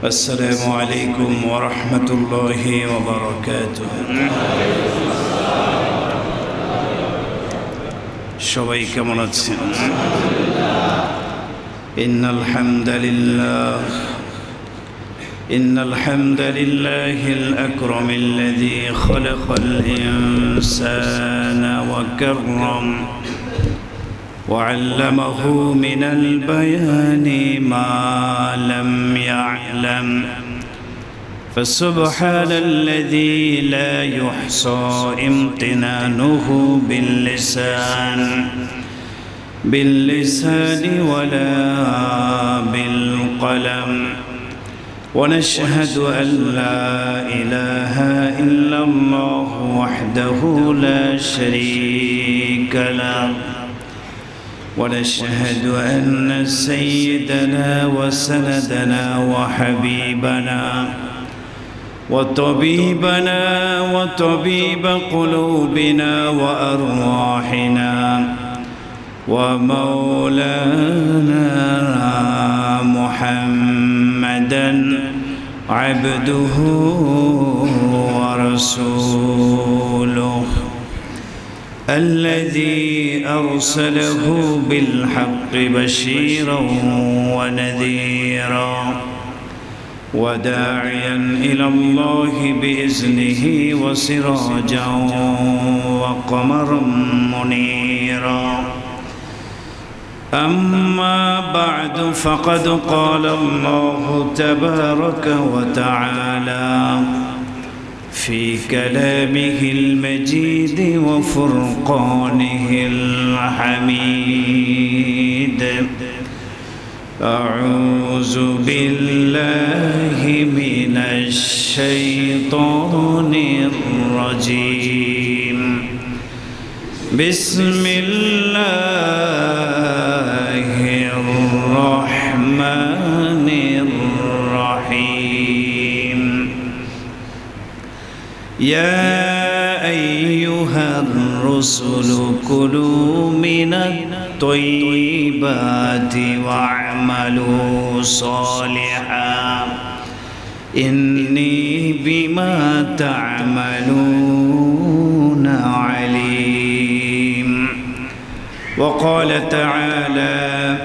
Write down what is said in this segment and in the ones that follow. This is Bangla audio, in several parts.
السلام عليكم ورحمة الله وبركاته সবাই কেমন আছেন إن الحمد لله الأكرم الذي خلق الإنسان وكرم وعلمه من البيان ما لم يعلم فسبحان الذي لا يحصى امتنانه باللسان ولا بالقلم ونشهد أن لا إله إلا الله وحده لا شريك له ونشهد أن سيدنا وسندنا وحبيبنا وطبيبنا وطبيب قلوبنا وأرواحنا ومولانا محمدا عبده ورسوله الذي أرسله بالحق بشيرا ونذيرا وداعيا إلى الله بإذنه وسراجا وقمرا منيرا أما بعد فقد قال الله تبارك وتعالى في كلامه المجيد وفرقانه الحميد أعوذ بالله من الشيطان الرجيم بسم الله الرحمن الرحيم يا أيها الرسل كلوا من الطيبات واعملوا صالحا إني بما تعملون عليم وقال تعالى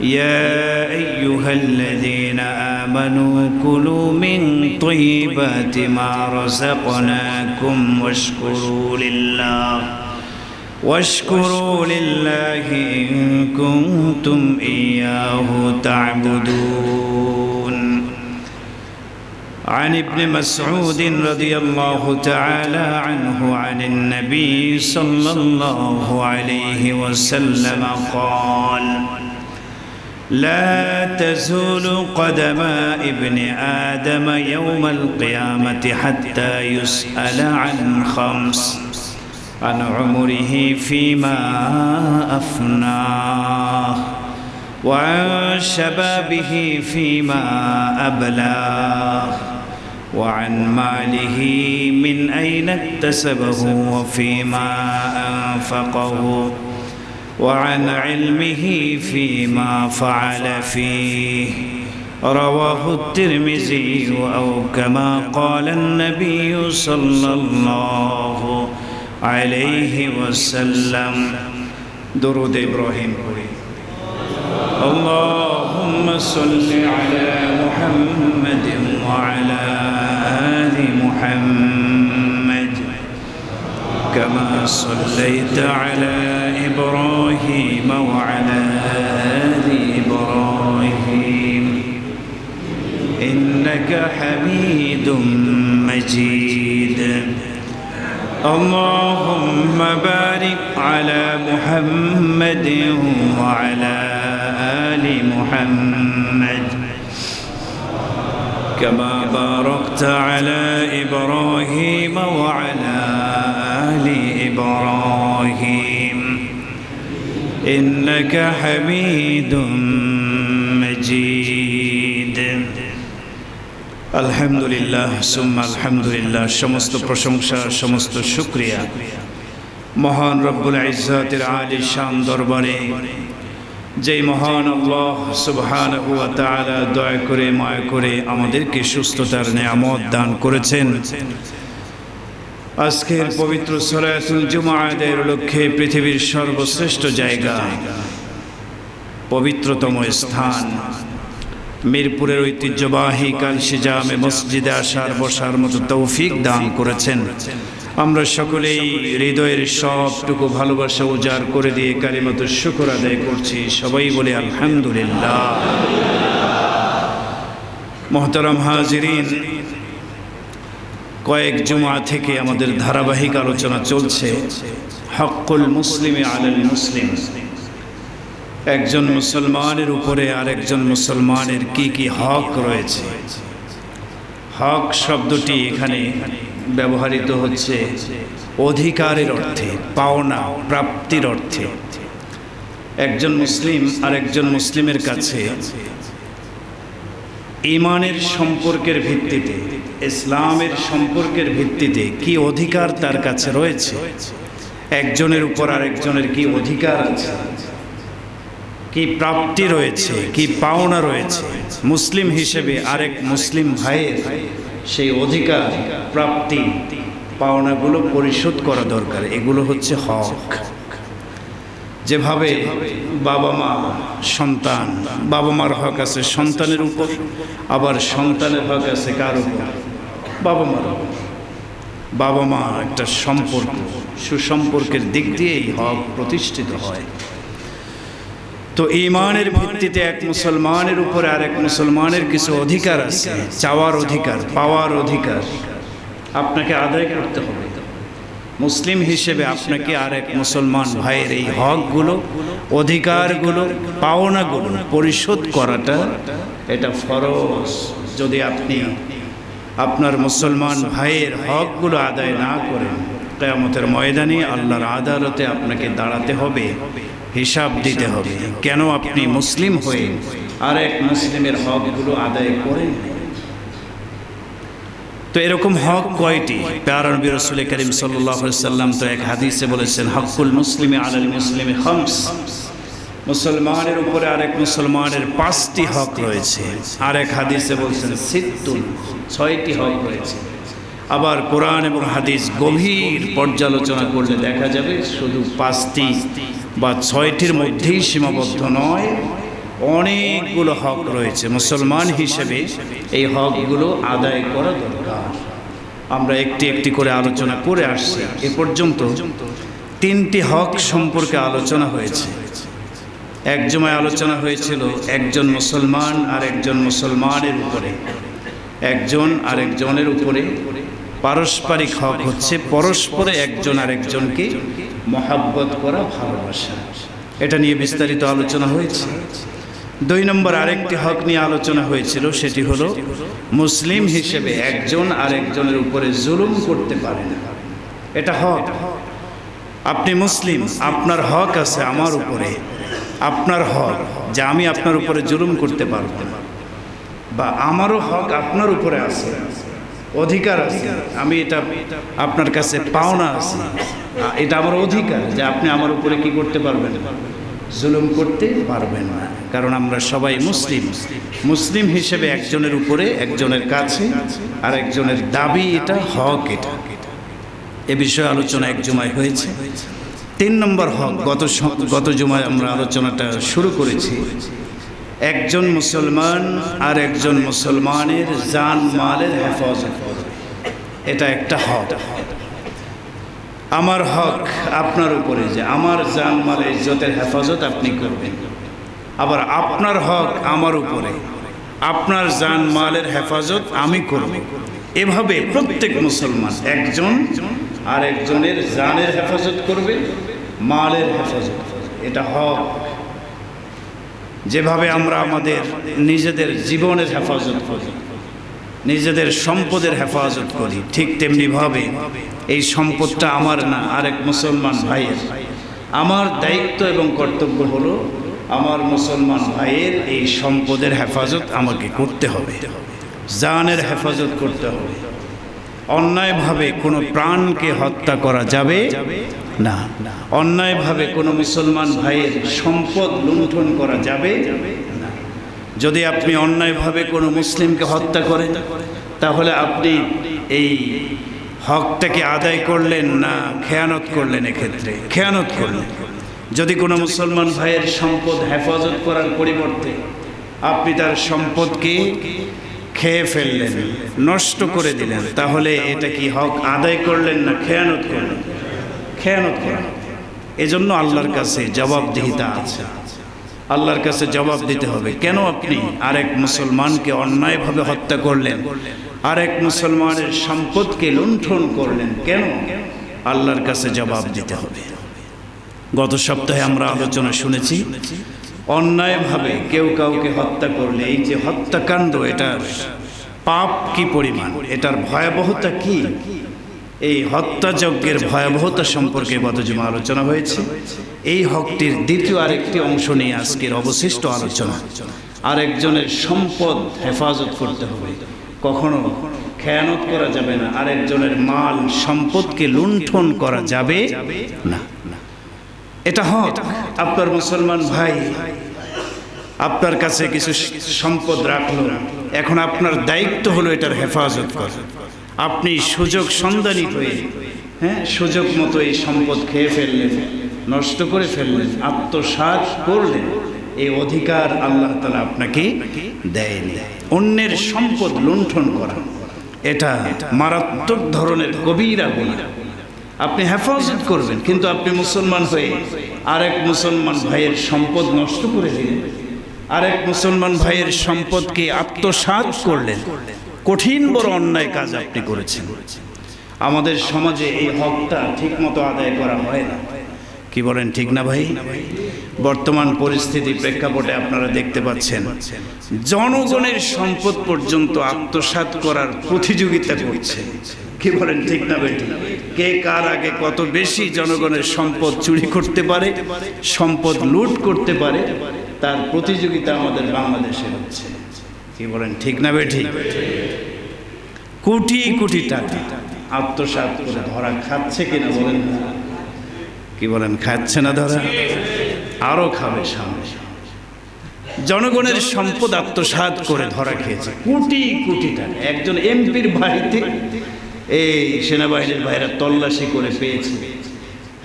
يا أيها الذين آمنوا كلوا من طيبات ما رزقناكم واشكروا لله إن كنتم إياه تعبدون عن ابن مسعود رضي الله تعالى عنه عن النبي صلى الله عليه وسلم قال لا تزول قدم ابن آدم يوم القيامة حتى يسأل عن خمس عن عمره فيما أفناه وعن شبابه فيما أبلاه وعن ماله من أين اكتسبه وفيما أنفقه وعن علمه فيما فعل فيه رواه الترمذي أو كما قال النبي صلى الله عليه وسلم درود إبراهيم اللهم صل على محمد وعلى آل محمد كما صليت على إبراهيم وعلى آل إبراهيم إنك حميد مجيد اللهم بارك على محمد وعلى آل محمد كما باركت على إبراهيم وعلى آل إبراهيم إنك حميد مجيد আলহামদুলিল্লাহ সুম্মা আলহামদুলিল্লাহ। সমস্ত প্রশংসা সমস্ত শুকরিয়া মহান রব্বুল ইজ্জতের আলী শান দরবারে যেই মহান আল্লাহ সুবহানাহু ওয়া তাআলা দয়া করে মায়া করে আমাদেরকে সুস্থতার নেয়ামত দান করেছেন। আজকের পবিত্র সালাতুল জুমআ আদায়ের লক্ষ্যে পৃথিবীর সর্বশ্রেষ্ঠ জায়গা, পবিত্রতম স্থান মিরপুরের ঐতিহ্যবাহী কালশি জামে মসজিদে আসার বসার মতো তৌফিক দান করেছেন। আমরা সকলেই হৃদয়ের সবটুকু ভালোবাসা উজাড় করে দিয়ে কালিমাতুশ শুকর আদায় করছি। সবাই বলে আলহামদুলিল্লাহ। মুহতারাম হাজিরিন, কয়েক জুমা থেকে আমাদের ধারাবাহিক আলোচনা চলছে হক্কুল মুসলিমি আলাল মুসলিম। একজন মুসলমানের উপরে আরেকজন মুসলমানের কি কি হক রয়েছে। হক শব্দটি এখানে ব্যবহৃত হচ্ছে অধিকারের অর্থে, পাওনা প্রাপ্তির অর্থে। একজন মুসলিম আরেকজন মুসলিমের কাছে ঈমানের সম্পর্কের ভিত্তিতে, ইসলামের সম্পর্কের ভিত্তিতে কি অধিকার তার কাছে রয়েছে, একজনের উপর আরেকজনের কি অধিকার আছে, কি প্রাপ্তি রয়েছে, কি পাওনা রয়েছে, মুসলিম হিসেবে আরেক মুসলিম ভাইয়ের সেই অধিকার প্রাপ্তি পাওনাগুলো পরিশোধ করা দরকার। এগুলো হচ্ছে হক। যেভাবে বাবা মা সন্তান, বাবা মার হক আছে সন্তানের উপর, আবার সন্তানের হক আছে কার উপর? বাবা মার উপর। বাবা মা একটা সম্পর্ক, সুসম্পর্কের দিক দিয়ে এই হক প্রতিষ্ঠিত হয়। তো ঈমানের ভিত্তিতে এক মুসলমানের উপরে আরেক মুসলমানের কিছু অধিকার আছে, চাওয়ার অধিকার, পাওয়ার অধিকার আপনাকে আদায় করতে হবে। মুসলিম হিসেবে আপনাকে আরেক মুসলমান ভাইয়ের এই হকগুলো, অধিকারগুলো, পাওনাগুলো পরিশোধ করাটা এটা ফরজ। যদি আপনি আপনার মুসলমান ভাইয়ের হকগুলো আদায় না করেন, কিয়ামতের ময়দানে আল্লাহর আদালতে আপনাকে দাঁড়াতে হবে, হিসাব দিতে হবে কেন আপনি মুসলিম হয়ে আরেক মুসলিমের হকগুলো আদায় করেন। তো এরকম হক কয়টি? প্যারা নবী রাসূল করিম সাল্লাল্লাহু আলাইহি ওয়াসাল্লাম তো এক হাদিসে বলেছেন, হকুল মুসলিমি আলাল মুসলিমি খামস। মুসলমানের উপরে আরেক মুসলমানের 5টি হক রয়েছে। আরেক হাদিসে বলছেন সিত্তুন, 6টি হক রয়েছে। আবার কোরআন এবং হাদিস গভীর পর্যালোচনা করলে দেখা যাবে শুধু 5টি বা 6টির মধ্যেই সীমাবদ্ধ নয়, অনেকগুলো হক রয়েছে। মুসলমান হিসেবে এই হকগুলো আদায় করা দরকার। আমরা একটি একটি করে আলোচনা করে আসছি। এ পর্যন্ত 3টি হক সম্পর্কে আলোচনা হয়েছে। এক জুমায় আলোচনা হয়েছিল একজন মুসলমান আর একজন মুসলমানের উপরে, একজন আরেকজনের উপরে পারস্পরিক হক হচ্ছে পরস্পরে একজন আরেকজনকে মহাব্বত করা, ভালোবাসা। এটা নিয়ে বিস্তারিত আলোচনা হয়েছে। 2 নম্বর আরেকটি হক নিয়ে আলোচনা হয়েছিল, সেটি হলো মুসলিম হিসেবে একজন আরেকজনের উপরে জুলুম করতে পারে না। এটা হক। আপনি মুসলিম, আপনার হক আছে আমার উপরে, আপনার হক যে আমি আপনার উপরে জুলুম করতে পারবো না, বা আমারও হক আপনার উপরে আছে, অধিকার আছে, আমি এটা আপনার কাছে পাওনা আছে, এটা আমার অধিকার যে আপনি আমার উপরে কি করতে পারবেন? জুলুম করতে পারবেন না। কারণ আমরা সবাই মুসলিম। মুসলিম হিসেবে একজনের উপরে একজনের কাছে আর একজনের দাবি, এটা হক। এটা এ বিষয়ে আলোচনা এক জুমায় হয়েছে। 3 নম্বর হক গত জুমায় আমরা আলোচনাটা শুরু করেছি। একজন মুসলমান আর একজন মুসলমানের জান মালের হেফাজত করবে, এটা একটা হক। আমার হক আপনার উপরে যে আমার জান মাল ইজ্জতের হেফাজত আপনি করবেন, আবার আপনার হক আমার উপরে, আপনার জান মালের হেফাজত আমি করব। এভাবে প্রত্যেক মুসলমান একজন আর একজনের জানের হেফাজত করবে, মালের হেফাজত করবে, এটা হক। যেভাবে আমরা আমাদের নিজেদের জীবনের হেফাজত করি, নিজেদের সম্পদের হেফাজত করি, ঠিক তেমনিভাবে এই সম্পদটা আমার না, আরেক মুসলমান ভাইয়ের। আমার দায়িত্ব এবং কর্তব্য হলো আমার মুসলমান ভাইয়ের এই সম্পদের হেফাজত আমাকে করতে হবে, জানের হেফাজত করতে হবে। অন্যায়ভাবে কোনো প্রাণকে হত্যা করা যাবে না। অন্যায়ভাবে কোনো মুসলমান ভাইয়ের সম্পদ লুণ্ঠন করা যাবে না। যদি আপনি অন্যায়ভাবে কোনো মুসলিমকে হত্যা করেন, তাহলে আপনি এই হকটাকে আদায় করলেন না খেয়ানত করলেন? এক্ষেত্রে খেয়ানত করলেন। যদি কোনো মুসলমান ভাইয়ের সম্পদ হেফাজত করার পরিবর্তে আপনি তার সম্পদকে খেয়ে ফেললেন, নষ্ট করে দিলেন, তাহলে এটা কি হক আদায় করলেন না খেয়ানত করলেন? খেয়ানত করলেন। এজন্য আল্লাহর কাছে জবাবদিহিতা আছে, আল্লাহর কাছে জবাব দিতে হবে। কেন আপনি আরেক মুসলমানকে অন্যায়ভাবে হত্যা করলেন, আরেক মুসলমানের সম্পদকে লুণ্ঠন করলেন? কেন? আল্লাহর কাছে জবাব দিতে হবে। গত সপ্তাহে আমরা আলোচনা শুনেছি, অন্যায়ভাবে কেউ কাউকে হত্যা করলে এই যে হত্যাকাণ্ড, এটার পাপ কি পরিমাণ, এটার ভয়াবহতা কি, এই হত্যাযজ্ঞের ভয়াবহতা সম্পর্কে গত জুমা আলোচনা হয়েছে। এই হকটির দ্বিতীয় আরেকটি অংশ নিয়ে আজকের অবশিষ্ট আলোচনা। আরেকজনের সম্পদ হেফাজত করতে হবে, কখনো খেয়ানত করা যাবে না, আরেকজনের মাল সম্পদকে লুণ্ঠন করা যাবে না। এটা হক। আপনার মুসলমান ভাই আপনার কাছে কিছু সম্পদ রাখলো, এখন আপনার দায়িত্ব হলো এটার হেফাজত করা। আপনি সুযোগ সন্ধানী হয়ে সুযোগ মতো এই সম্পদ খেয়ে ফেললেন, নষ্ট করে ফেললেন, আত্মসাৎ করলেন, এই অধিকার আল্লাহ তাআলা আপনাকে দেয়নি। অন্যের সম্পদ লুণ্ঠন করা এটা মারাত্মক ধরনের কবিরা গুনাহ। আপনি হেফাজত করবেন, কিন্তু আপনি মুসলমান হয়ে আরেক মুসলমান ভাইয়ের সম্পদ নষ্ট করে দিলেন, আরেক মুসলমান ভাইয়ের সম্পদকে আত্মসাৎ করলেন। কঠিন বড় অন্যায় কাজ আপনি করেছেন। আমাদের সমাজে এই হকটা ঠিকমতো আদায় করা হয় না। কি বলেন, ঠিক না ভাই? বর্তমান পরিস্থিতি প্রেক্ষাপটে আপনারা দেখতে পাচ্ছেন, জনগণের সম্পদ পর্যন্ত আত্মসাৎ করার প্রতিযোগিতা করছে। কি বলেন, ঠিক না ভাই? কে কার আগে কত বেশি জনগণের সম্পদ চুরি করতে পারে, সম্পদ লুট করতে পারে, তার প্রতিযোগিতা আমাদের বাংলাদেশে হচ্ছে। কি বলেন, ঠিক না ভাই? ঠিক। কোটি কোটি টাকা আত্মসাৎ করে ধরা খাচ্ছে কিনা বলেন না? কি বলেন, খাচ্ছে না ধরা? আরো খাবে সামনে। জনগণের সম্পদ আত্মসাৎ করে ধরা খেয়েছে কোটি কোটি টাকা। একজন এমপির বাড়িতে এই সেনাবাহিনীর ভাইরা তল্লাশি করে পেয়েছে,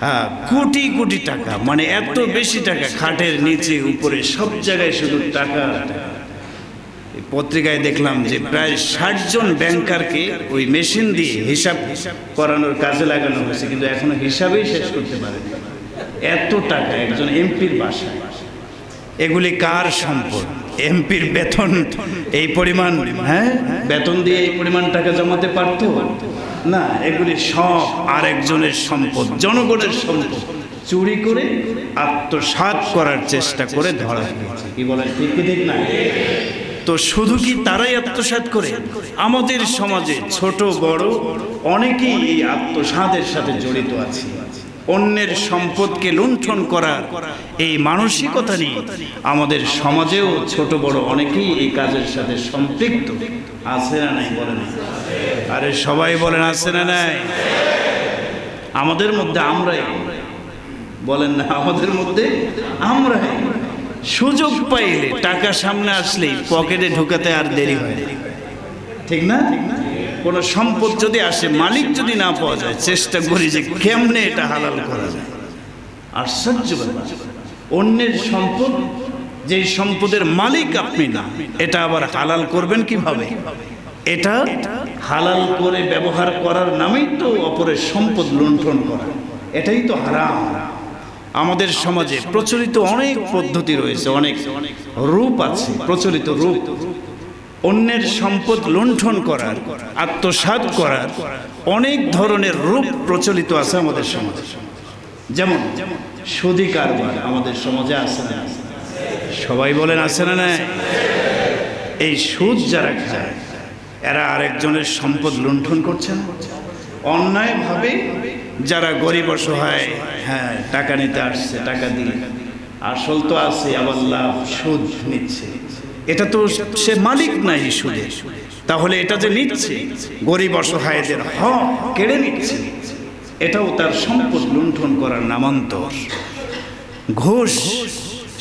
হ্যাঁ, কোটি কোটি টাকা। মানে এত বেশি টাকা, খাটের নিচে উপরে সব জায়গায় শুধু টাকা। পত্রিকায় দেখলাম যে প্রায় 60 জন ব্যাংকারকে ওই মেশিন দিয়ে হিসাব করানোর কাজে লাগানো হয়েছে, কিন্তু এখনো হিসাবেই শেষ করতে পারেনি। এত টাকা একজন এমপির বাসায়। এগুলি কার সম্পদ? এমপির বেতন এই পরিমাণ, বেতন দিয়ে এই পরিমাণ টাকা জমাতে পারতো না। এগুলি সব আরেকজনের সম্পদ, জনগণের সম্পদ চুরি করে আত্মসাৎ করার চেষ্টা করে ধরা হয়েছে। কি বলেন, ঠিক কি ঠিক না? তো শুধু কি তারাই আত্মসাৎ করে? আমাদের সমাজে ছোট বড় অনেকেই এই আত্মসাতের সাথে জড়িত আছে। অন্যের সম্পদকে লুণ্ঠন করার এই মানসিকতা নিয়ে আমাদের সমাজেও ছোট বড় অনেকেই এই কাজের সাথে সম্পৃক্ত আছে না নাই? বলেন, আরে সবাই বলেন, আছে না নাই? আমাদের মধ্যে আমরাই, বলেন না, আমাদের মধ্যে আমরাই সুযোগ পাইলে, টাকা সামনে আসলেই পকেটে ঢুকাতে আর দেরি হয় না। ঠিক না? কোন সম্পদ যদি আসে, মালিক যদি না পাওয়া যায়, চেষ্টা করি যে কেমনে এটা হালাল করা যায়। আশ্চর্য ব্যাপার, অন্যের সম্পদ, যে সম্পদের মালিক আপনি না, এটা আবার হালাল করবেন কিভাবে? এটা হালাল করে ব্যবহার করার নামেই তো অপরের সম্পদ লুণ্ঠন করা, এটাই তো হারাম। আমাদের সমাজে প্রচলিত অনেক পদ্ধতি রয়েছে, অনেক রূপ আছে, প্রচলিত রূপ। অন্যের সম্পদ লুণ্ঠন করার, আত্মসাৎ করার অনেক ধরনের রূপ প্রচলিত আছে আমাদের সমাজে। যেমন সুদী কারবার আমাদের সমাজে আছে না? সবাই বলেন, আছে না? না, এই সুদ যারা খায়, এরা আরেকজনের সম্পদ লুণ্ঠন করছে না? অন্যায়ভাবে যারা গরিব অসহায়, টাকা নিতে আসছে, টাকা দিলে আসল তো আছে, আবার লাভ সুদ নিচ্ছে। এটা তো সে মালিক নাই সুদের, তাহলে এটা যে নিচ্ছে গরিব অসহায়দের হক কেড়ে নিচ্ছে। এটাও তার সম্পদ লুণ্ঠন করার নামান্তর। ঘুষ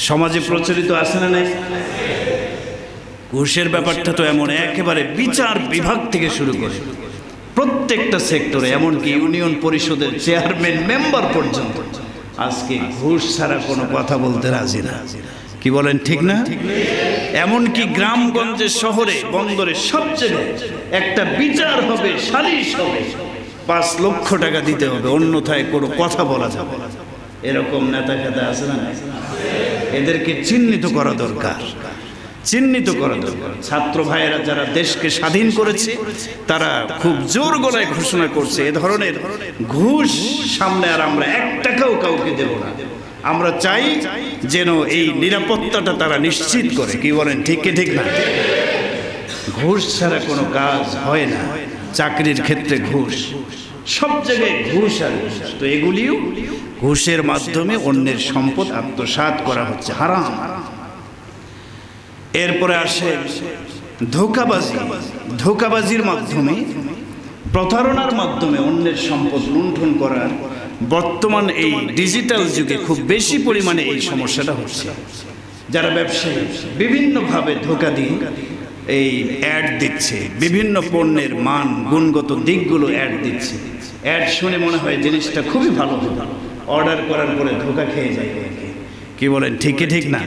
সমাজে প্রচলিত আছে না নাই? ঘুষের ব্যাপারটা তো এমন, একেবারে বিচার বিভাগ থেকে শুরু করে প্রত্যেকটা সেক্টরে, এমনকি ইউনিয়ন পরিষদের চেয়ারম্যান মেম্বার পর্যন্ত আজকে ঘুষ ছাড়া কোনো কথা বলতে রাজি না। কি বলেন, ঠিক না? এমনকি গ্রামগঞ্জে, শহরে, বন্দরে সব জায়গায় একটা বিচার হবে, সালিশ হবে, 5 লক্ষ টাকা দিতে হবে, অন্যথায় কোনো কথা বলা যাবে না। এরকম নেতা খেতা আছে না? এদেরকে চিহ্নিত করা দরকার, চিহ্নিত করা দরকার। ছাত্র ভাইয়েরা যারা দেশকে স্বাধীন করেছে তারা খুব জোর গলায় ঘোষণা করছে এ ধরনের ঘুষ সামনে আর আমরা 1 টাকাও কাউকে দেব না। আমরা চাই যেন এই নিরাপত্তাটা তারা নিশ্চিত করে। কি বলেন, ঠিক কি ঠিক না? ঘুষ ছাড়া কোনো কাজ হয় না। চাকরির ক্ষেত্রে ঘুষ, সব জায়গায় ঘুষ আর ঘুষ। তো এগুলিও ঘুষের মাধ্যমে অন্যের সম্পদ আত্মসাৎ করা হচ্ছে, হারাম। এরপরে আসে ধোঁকাবাজি। ধোঁকাবাজির মাধ্যমে, প্রতারণার মাধ্যমে অন্যের সম্পদ লুণ্ঠন করার বর্তমান এই ডিজিটাল যুগে খুব বেশি পরিমাণে এই সমস্যাটা হচ্ছে। যারা ব্যবসায়ী বিভিন্নভাবে ধোঁকা দিয়ে এই অ্যাড দিচ্ছে, বিভিন্ন পণ্যের মান গুণগত দিকগুলো অ্যাড দিচ্ছে। অ্যাড শুনে মনে হয় জিনিসটা খুবই ভালো, অর্ডার করার পরে ধোঁকা খেয়ে যায়। কি বলেন, ঠিক কি ঠিক না?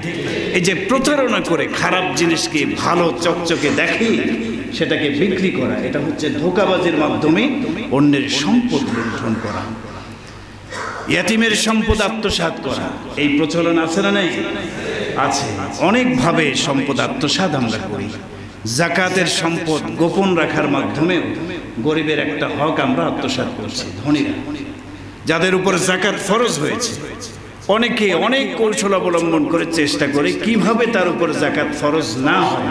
এই যে প্রতারণা করে খারাপ জিনিসকে ভালো চকচকে দেখে সেটাকে বিক্রি করা, এটা হচ্ছে ধোঁকাবাজির মাধ্যমে অন্যের সম্পদ লুণ্ঠন করা। ইয়াতিমের সম্পদ আত্মসাৎ করা, এই প্রচলন আছে না নাই? আছে। অনেকভাবে সম্পদ আত্মসাৎ আমরা করি। জাকাতের সম্পদ গোপন রাখার মাধ্যমে গরিবের একটা হক আমরা আত্মসাৎ করছি। ধনীরা, যাদের উপর জাকাত ফরজ হয়েছে, অনেকে অনেক কৌশল অবলম্বন করে চেষ্টা করে কিভাবে তার উপর জাকাত ফরজ না হয়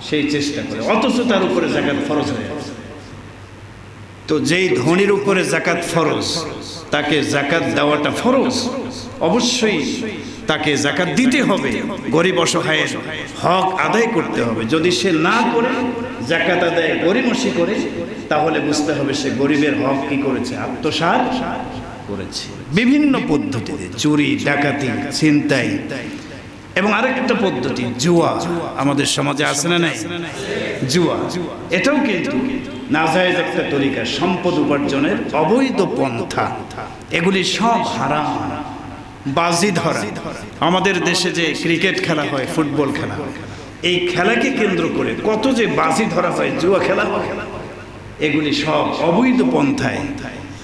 সেই চেষ্টা করে, অথচ তার উপরে জাকাত ফরজ হয়ে আছে। তো যেই ধনীর উপরে জাকাত ফরজ, তাকে জাকাত দেওয়াটা ফরজ, অবশ্যই তাকে জাকাত দিতে হবে। গরিব অসহায়ের হক আদায় করতে হবে। যদি সে না করে, জাকাত আদায় গরিমসি করে, তাহলে বুঝতে হবে সে গরিবের হক কি করেছে, আত্মসাৎ করেছে বিভিন্ন পদ্ধতিতে। চুরি, ডাকাতি, ছিনতাই, এবং আরেকটা পদ্ধতি জুয়া। আমাদের সমাজে আছে না নাই? জুয়া, এটাও কিন্তু নাজায়েজ একটা তরিকা, সম্পদ উপার্জনের অবৈধ পন্থা। এগুলি সব হারাম। বাজি ধরা, আমাদের দেশে যে ক্রিকেট খেলা হয়, ফুটবল খেলা হয়, এই খেলাকে কেন্দ্র করে কত যে বাজি ধরা হয়, জুয়া খেলা হয়, এগুলি সব অবৈধ পন্থায়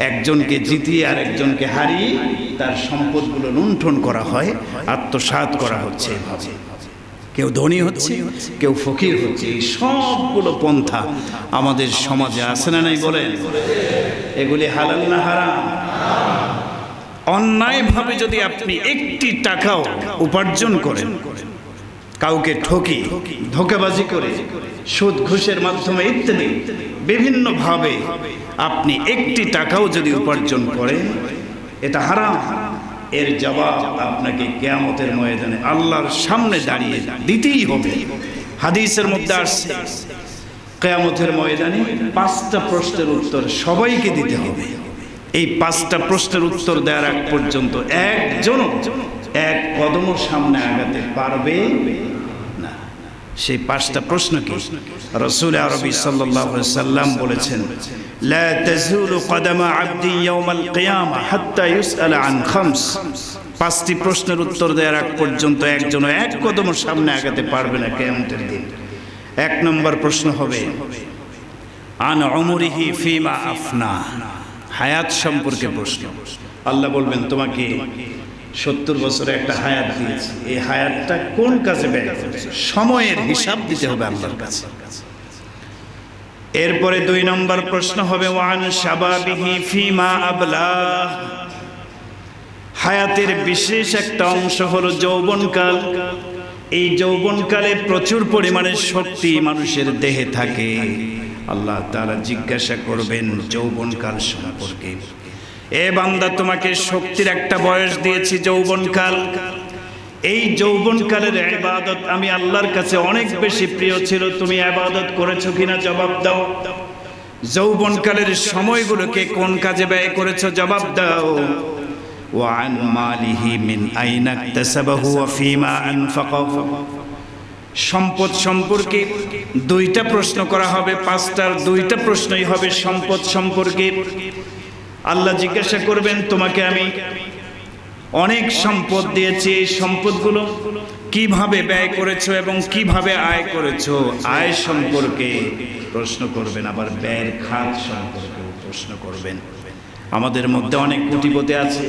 একজনকে জিতিয়ে আর একজনকে হারিয়ে তার সম্পদগুলো লুণ্ঠন করা হয়, আত্মসাৎ করা হচ্ছে। এভাবে কেউ ধনী হচ্ছে, কেউ ফকির হচ্ছে। এই সবগুলো পন্থা আমাদের সমাজে আছে না নাই বলেন? এগুলি হালাল না হারাম? অন্যায়ভাবে যদি আপনি একটি টাকাও উপার্জন করেন, কাউকে ঠকি, ধোঁকাবাজি করে, সুদ ঘুষের মাধ্যমে ইত্যাদি বিভিন্নভাবে আপনি একটি টাকাও যদি উপার্জন করেন, এটা হারাম। এর জবাব আপনাকে কিয়ামতের ময়দানে আল্লাহর সামনে দাঁড়িয়ে দিতেই হবে। হাদিসের মধ্যে আসছে, কিয়ামতের ময়দানে 5টা প্রশ্নের উত্তর সবাইকে দিতে হবে। এই 5টা প্রশ্নের উত্তর দেওয়ার আগ পর্যন্ত একজনও 1 কদমও সামনে আগাতে পারবে না। সেই 5টা প্রশ্ন কি? রাসূল আরবি সাল্লাল্লাহু আলাইহি সাল্লাম বলেছেন, লা তাজুলু কদামা আবদি ইয়াউমাল কিয়ামা হাত্তা ইউসআলা আন খামস। 5টি প্রশ্নের উত্তর দেওয়ার আগ পর্যন্ত একজনও 1 কদমও সামনে আগাতে পারবে না কিয়ামতের দিন। 1 নম্বর প্রশ্ন হবে আন উমরিহি ফিমা আফনা, হায়াত সম্পর্কে প্রশ্ন। আল্লাহ বলবেন, তোমাকে 70 বছরে একটা হায়াত দিয়েছি, এই হায়াতটা কোন কাজে ব্যয় করেছে? সময়ের হিসাব দিতে হবে আল্লাহর কাছে। এরপরে 2 নম্বর প্রশ্ন হবে ওয়ান শাবাবিহি ফিমা আবলা, হায়াতের বিশেষ একটা অংশ হলো যৌবনকাল। এই যৌবনকালে প্রচুর পরিমাণে শক্তি মানুষের দেহে থাকে। আল্লাহ তাআলা জিজ্ঞাসা করবেন যৌবনকাল সম্পর্কে, এ বান্দা, তোমাকে শক্তির একটা বয়স দিয়েছি, যৌবনকাল। এই যৌবনকালের ইবাদত আমি আল্লাহর কাছে অনেক বেশি প্রিয় ছিল, তুমি ইবাদত করেছো কিনা জবাব দাও। যৌবনকালের সময়গুলোকে কোন কাজে ব্যয় করেছো জবাব দাও। ওয়া আন মালিহি মিন আইনা ইকতাসাবাহু ওয়া ফীমা আনফাকাহু। সম্পদ সম্পর্কে দুইটা প্রশ্ন করা হবে, পাঁচটার দুইটা প্রশ্নই হবে সম্পদ সম্পর্কে। আল্লাহ জিজ্ঞাসা করবেন তোমাকে আমি অনেক সম্পদ দিয়েছি, এই সম্পদগুলো কিভাবে ব্যয় করেছো এবং কিভাবে আয় করেছো, আয় সম্পর্কে প্রশ্ন করবেন, আবার ব্যয়ের খাত সম্পর্কে প্রশ্ন করবেন। আমাদের মধ্যে অনেক কোটিপতি আছে,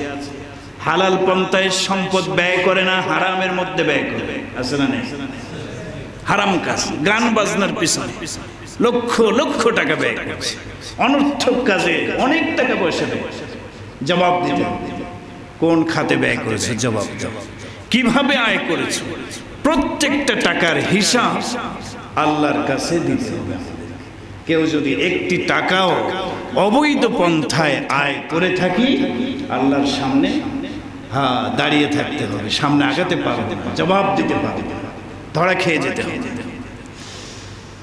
হালাল পন্থায় সম্পদ ব্যয় করে না, হারামের মধ্যে ব্যয় করে, আছে না নেই? হারাম কাজ, গান বাজনার পিছনে লক্ষ লক্ষ টাকা ব্যয় করছে, অনর্থক কাজে অনেক টাকা পয়সা ব্যয়। জবাব দিতে কোন খাতে ব্যয় করেছে, জবাব দাও। কিভাবে আয় করেছো, প্রত্যেকটা টাকার হিসাব আল্লাহর কাছে দিতে হবে। কেউ যদি একটি টাকাও অবৈধ পন্থায় আয় করে থাকি, আল্লাহর সামনে দাঁড়িয়ে থাকতে হবে, সামনে আগাতে পারবে না, জবাব দিতে পারবে না, ধরা খেয়ে যেতে হবে।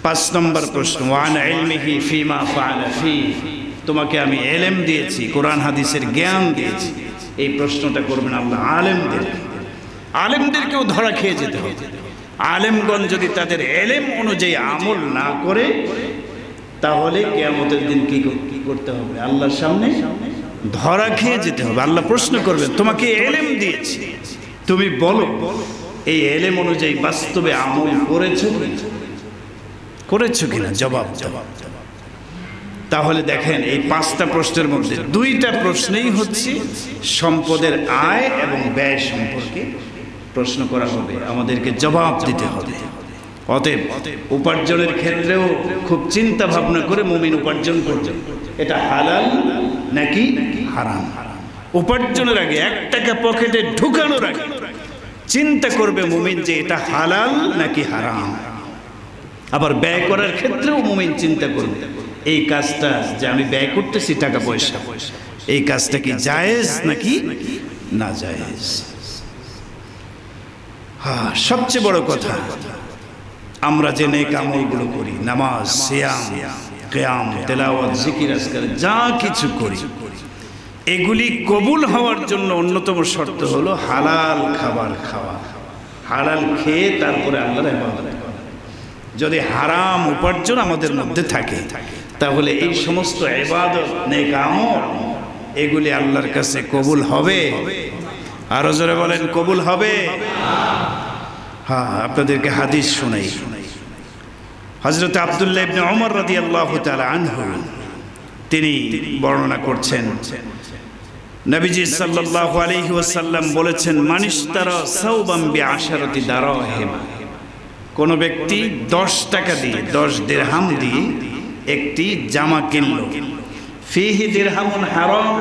5 নম্বর প্রশ্ন, ওয়ান ইলমিহি ফীমা ফাআলা ফী। তোমাকে আমি ইলম দিয়েছি, কোরআন হাদিসের জ্ঞান দিয়েছি, এই প্রশ্নটা করবেন আল্লাহ আলেমদেরকেও ধরা খেয়ে যেতে হবে। আলেমগণ যদি তাদের ইলম অনুযায়ী আমল না করে, তাহলে কিয়ামতের দিন কি করতে হবে? আল্লাহর সামনে ধরা খেয়ে যেতে হবে। আল্লাহ প্রশ্ন করবেন তোমাকে ইলম দিয়েছি, তুমি বলো এই ইলম অনুযায়ী বাস্তবে আমল করেছো কিনা, জবাব দাও। তাহলে দেখেন এই 5টা প্রশ্নের মধ্যে 2টা প্রশ্নই হচ্ছে সম্পদের আয় এবং ব্যয় সম্পর্কে প্রশ্ন করা হবে, আমাদেরকে জবাব দিতে হবে। অতএব উপার্জনের ক্ষেত্রেও খুব চিন্তা ভাবনা করে মুমিন উপার্জন করবে, এটা হালাল নাকি হারাম। উপার্জনের আগে 1 টাকা পকেটে ঢুকানোর আগে চিন্তা করবে মুমিন যে এটা হালাল নাকি হারাম। আবার ব্যয় করার ক্ষেত্রেও মুমিন চিন্তা করবে এই কাজটা যে আমি ব্যয় করতেছি টাকা পয়সা, এই কাজটা কি জায়েজ নাকি না জায়েজ। সবচেয়ে বড় কথা, আমরা যে নেক আমলগুলো করি, নামাজ, সিয়াম, কিয়াম, তেলাওয়াত, জিকির, আজকার যা কিছু করি, এগুলি কবুল হওয়ার জন্য অন্যতম শর্ত হলো হালাল খাবার খাওয়া, হালাল খেয়ে তারপরে আল্লাহর ইবাদত করা। যদি হারাম উপার্জন আমাদের মধ্যে থাকে, তাহলে এই সমস্ত ইবাদত, নেক আমল, এগুলি আল্লাহর কাছে কবুল হবে? আরো জোরে বলেন, কবুল হবে? আপনাদেরকে হাদিস শোনাই। হযরত আব্দুল্লাহ ইবনে ওমর রাদিয়াল্লাহু তাআলা আনহু তিনি বর্ণনা করছেন, নবীজি সাল্লাল্লাহু আলাইহি ওয়াসাল্লাম বলেছেন, মানিশতারা সাওবাম বিআশারাতি দারাহিম। কোন ব্যক্তি 10 টাকা দিয়ে, 10 দিরহাম দিয়ে একটি জামা কিনলো, ফিহি দিরহামুন হারাম,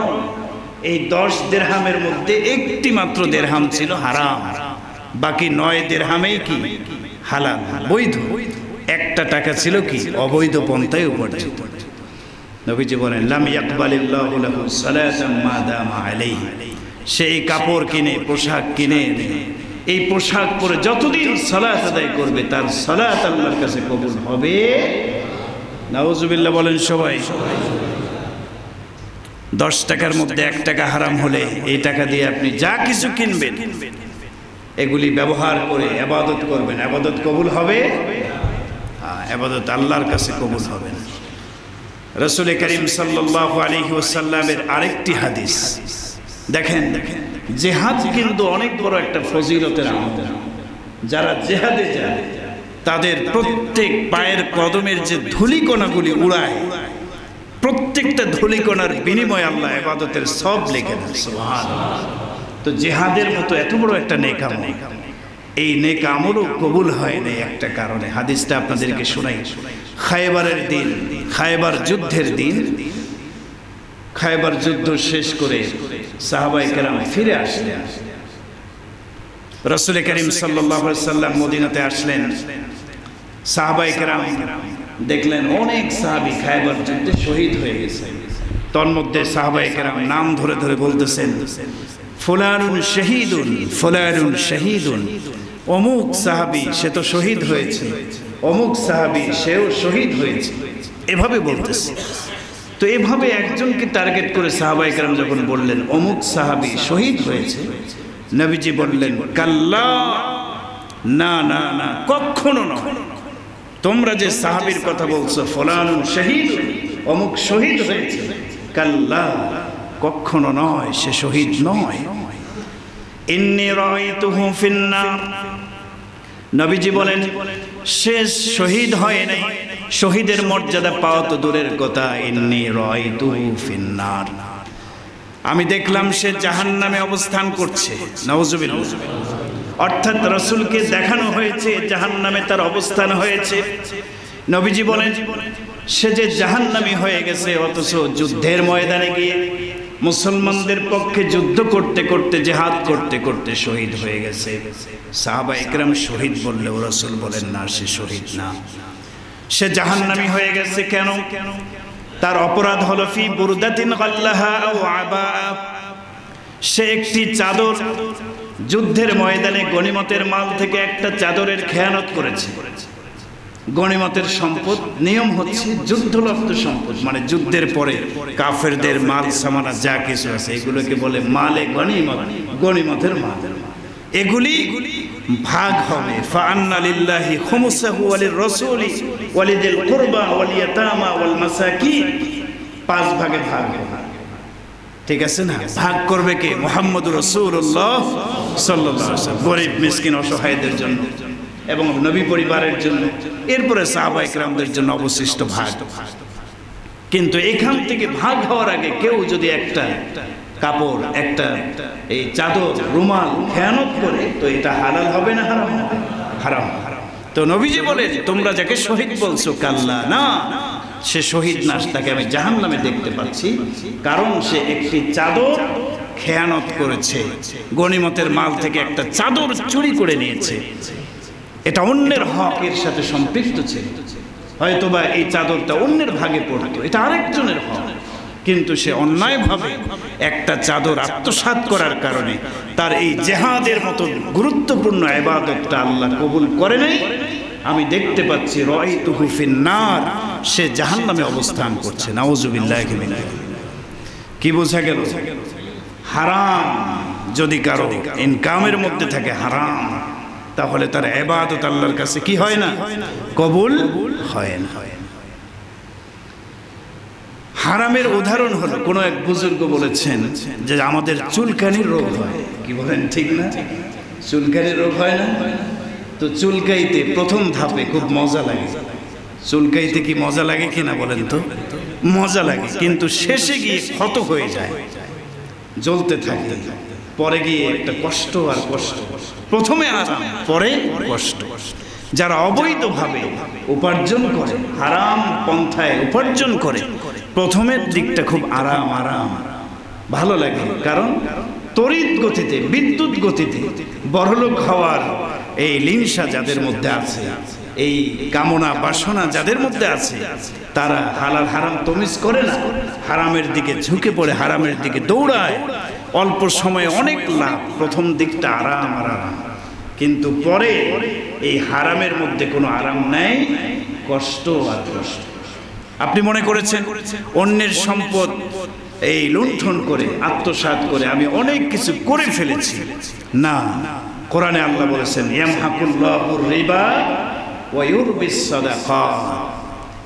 এই 10 দিরহামের মধ্যে একটি মাত্র দিরহাম ছিল হারাম, বাকি 9 দিরহামেই কি হালাল, বৈধ। একটা টাকা ছিল কি অবৈধ পন্থায় উপার্জিত। নবীজি বলেন, লাম ইয়াকবালিল্লাহু লাহু সালাতাম মা দামা আলাইহি। সেই কাপড় কিনে, পোশাক কিনে এই পোশাক পরে যতদিন সালাত আদায় করবে, তার সালাত আল্লাহর কাছে কবুল হবে। নাউজুবিল্লাহ বলেন সবাই। 10 টাকার মধ্যে 1 টাকা হারাম হলে এই টাকা দিয়ে আপনি যা কিছু কিনবেন, এগুলি ব্যবহার করে ইবাদত করবেন, ইবাদত কবুল হবে? ইবাদত আল্লাহর কাছে কবুল হবে না। রাসূল করিম সাল্লাল্লাহু আলাইহি ওয়াসাল্লামের আরেকটি হাদিস দেখেন, জিহাদ কিন্তু অনেক বড় একটা ফজিলতের আমল। যারা জিহাদে যায় তাদের প্রত্যেক পায়ের কদমের যে ধূলিকণাগুলি উড়ায়, প্রত্যেকটা ধূলিকণার বিনিময়ে আল্লাহ ইবাদতের সব লিখে দেন। সুবহানাল্লাহ। তো জিহাদের মতো এত বড় একটা নেক আমল, এই নেক আমলও কবুল হয় না একটা কারণে। হাদিসটা আপনাদেরকে শোনাই। খায়বারের দিন, খায়বার যুদ্ধের দিন, খায়বার যুদ্ধ শেষ করে সাহাবায়ে কেরাম ফিরে আসলেন। রাসূল করিম সাল্লাল্লাহু আলাইহি ওয়াসাল্লাম মদিনাতে আসলেন। সাহাবায়ে কেরাম দেখলেন অনেক সাহাবী খায়বার যুদ্ধে শহীদ হয়ে গেছে। তন্মধ্যে সাহাবায়ে কেরাম নাম ধরে ধরে বলতেছেন, ফুলানুন শহীদুন, ফুলানুন শহীদুন, অমুক সাহাবী সে তো শহীদ হয়েছে, অমুক সাহাবী সেও শহীদ হয়েছে। এভাবে বলতেছে। তো এভাবে একজনকে টার্গেট করে সাহাবায়ে কেরাম যখন বললেন অমুক সাহাবী শহীদ হয়েছে, নবীজি বললেন কাল্লা, না না না, কখনো নয়। তোমরা যে সাহাবীর কথা বলছো ফলানুন শহীদ, অমুক শহীদ হয়েছে, কাল্লা, কখনো নয়, সে শহীদ নয়। ইন্নী রাআইতুহু ফিন্নার, নবীজি বলেন সে শহীদ হয় নাই, শহীদের মর্যাদা পাওয়া তো দূরের কথা, ইন্নী রাআইতুহু ফিন্নার, আমি দেখলাম সে জাহান্নামে অবস্থান করছে। নাউজুবিল্লাহ। অর্থাৎ রাসূলকে দেখানো হয়েছে জাহান্নামে তার অবস্থান হয়েছে। নবীজি বলেন সে যে জাহান্নামী হয়ে গেছে, অথচ যুদ্ধের ময়দানে গিয়ে মুসলমানদের পক্ষে যুদ্ধ করতে করতে, জিহাদ করতে করতে শহীদ হয়ে গেছে। সাহাবায়ে কেরাম শহীদ বললেও রাসূল বলেন না, সে শহীদ না, সে জাহান্নামী হয়ে গেছে। কেন? তার অপরাধ হলো ফি বুরদাতিন গাল্লাহা আও আবা, সে একটি চাদর যুদ্ধের ময়দানে গনিমতের মাল থেকে একটা চাদরের খেয়ানত করেছে। গনিমতের সম্পদ নিয়ম হচ্ছে যুদ্ধলব্ধ সম্পদ, মানে যুদ্ধের পরে কাফেরদের মাল সামানা যা কিছু আছে এগুলোকে বলে মালে গনিমত, গনিমতের মাল। এগুলি ভাগ হবে। ফাআন্না লিল্লাহি খুমুসাহু ওয়া লির-রাসূলি ওয়া লিযিল কুরবা ওয়াল ইয়াতামা ওয়াল মাসাকিন, 5 ভাগে ভাগ হবে। ঠিক আছে না? ভাগ করবে কে? মুহাম্মদুর রাসূলুল্লাহ সাল্লাল্লাহু আলাইহি ওয়াসাল্লাম, গরীব মিসকিন অসহায়দের জন্য এবং নবী পরিবারের জন্য, এরপরে সাহাবায়ে কেরামদের জন্য অবশিষ্ট ভাগ। কিন্তু এখান থেকে ভাগ হওয়ার আগে কেউ যদি একটা কাপড়, একটা এই চাদর, রুমাল খেয়ানত করে, তো এটা হালাল হবে না হারাম হবে? হারাম। তো নবীজি বলেন তোমরা যাকে শহীদ বলছো, কাল্লা, না, সে শহীদ না, তাকে আমি জাহান্নামে দেখতে পাচ্ছি, কারণ সে একটি চাদর খেয়ানত করেছে, গনিমতের মাল থেকে একটা চাদর চুরি করে নিয়েছে। এটা অন্যের হকের সাথে সম্পৃক্ত ছিল, হয়তোবা এই চাদরটা অন্যের ভাগে পড়তো, এটা আরেকজনের হক, কিন্তু সে অন্যায়ভাবে একটা চাদর আত্মসাৎ করার কারণে তার এই জিহাদের মতো গুরুত্বপূর্ণ ইবাদতটা আল্লাহ কবুল করে নাই। আমি দেখতে পাচ্ছি রাআইতুহু ফিন্নার, সে জাহান্নামে অবস্থান করছে। নাউজুবিল্লাহি মিনাল। কি বোঝা গেল? হারাম যদি কারো ইনকামের মধ্যে থাকে হারাম, তাহলে তার ইবাদত আল্লাহর কাছে কি হয় না? কবুল হয় না। হারামের উদাহরণ হলো, কোনো এক বুজুর্গ বলেছেন যে আমাদের চুলকানির রোগ হয়। কি বলেন, ঠিক না? চুলকানির রোগ হয় না? তো চুলকাইতে প্রথম ধাপে খুব মজা লাগে। চুলকাইতে কি মজা লাগে কিনা বলেন তো? মজা লাগে, কিন্তু শেষে গিয়ে ক্ষত হয়ে যায়, জ্বলতে থাকে, পরে গিয়ে একটা কষ্ট আর কষ্ট। প্রথমে আরাম, পরে কষ্ট। যারা অবৈধভাবে উপার্জন করে, হারাম পন্থায় উপার্জন করে, প্রথমের দিকটা খুব আরাম আরাম ভালো লাগে, কারণ তড়িৎ গতিতে, বিদ্যুৎ গতিতে বড়লোক হওয়ার এই লিংসা যাদের মধ্যে আছে, এই কামনা বাসনা যাদের মধ্যে আছে, তারা হালাল হারাম তমিজ করে না, হারামের দিকে ঝুঁকে পড়ে, হারামের দিকে দৌড়ায়। অল্প সময়ে অনেক লাভ, প্রথম দিকটা আরাম আরাম, কিন্তু পরে এই হারামের মধ্যে কোনো আরাম নাই, কষ্ট আর কষ্ট। আপনি মনে করেছেন অন্যের সম্পদ এই লুণ্ঠন করে, আত্মসাৎ করে আমি অনেক কিছু করে ফেলেছি। না, কোরআনে আল্লাহ বলেছেন ইয়ামহাকুল্লাহুর রিবা ওয়া ইউরবিস সাদাকাত,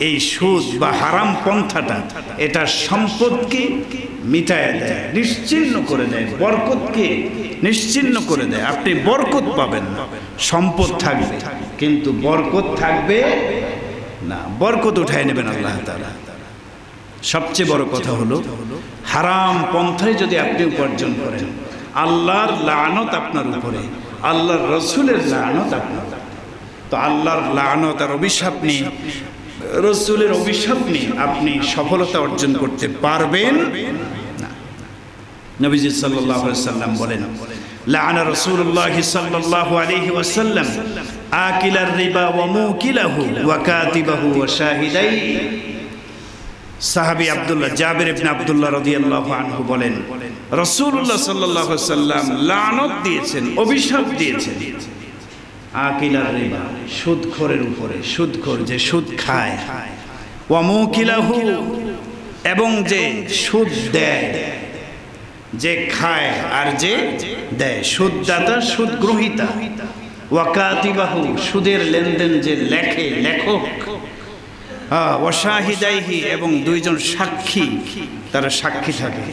এই সুদ বা হারাম পন্থাটা এটা সম্পদকে মিটায় দেয়, নিশ্চিহ্ন করে দেয়, বরকতকে নিশ্চিহ্ন করে দেয়। আপনি বরকত পাবেন না, সম্পদ থাকবে কিন্তু বরকত থাকবে না, বরকত উঠায় নেবেন আল্লাহ তাআলা। সবচেয়ে বড় কথা হলো হারাম পন্থায় যদি আপনি উপার্জন করেন, আল্লাহর লানত আপনার উপরে, আল্লাহর রসুলের লানত আপনার। তো আল্লাহর লানত আর অভিশাপ নিয়ে, রসুলের অভিশাপ নিয়ে আপনি সফলতা অর্জন করতে পারবেন না। নবীজি সাল্লাল্লাহু আলাইহি ওয়াসাল্লাম বলেন লাআনা রাসূলুল্লাহ সাল্লাল্লাহু আলাইহি ওয়াসাল্লাম আকিলার রিবা ওয়া মুকিলাহু ওয়া কাতিবাহু ওয়া শাহিদাই। সাহাবী আব্দুল্লাহ জাবির ইবনে আব্দুল্লাহ রাদিয়াল্লাহু আনহু বলেন রাসূলুল্লাহ সাল্লাল্লাহু আলাইহি ওয়াসাল্লাম লানত দিয়েছেন, অভিশাপ দিয়েছেন আকিলার রিবা, সুদখোরের উপরে, সুদখোর যে সুদ খায়, ওয়া মুকিলাহু, এবং যে সুদ দেয়, যে খায় আর যে দেয়, সুদদাতা সুদ গ্রহীতা, ওয়া কাতিবাহু, সুদের লেনদেন যে লেখে, লেখক, ওয়া শাহিদাইহি, এবং দুইজন সাক্ষী, তারা সাক্ষী থাকে।